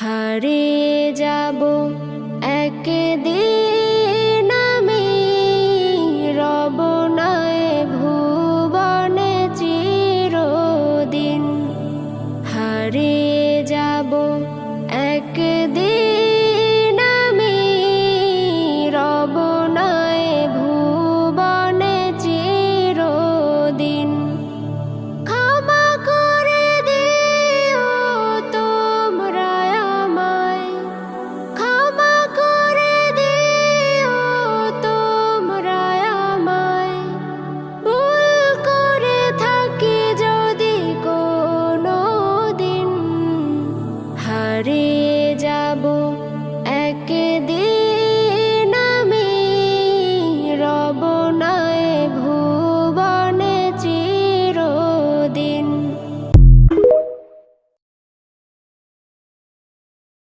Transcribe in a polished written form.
হারিয়ে যাব একদিন আমি, রব নাই ভুবনে চিরদিন। হারিয়ে যাব একদিন আমি, রব নাই ভুবনে চিরদিন। ক্ষমা করে দিও তোমরা আমায়, ক্ষমা করে দিও তোমরা আমায়। ভুল করে থাকি যদি কোনো দিন, হারিয়ে যাব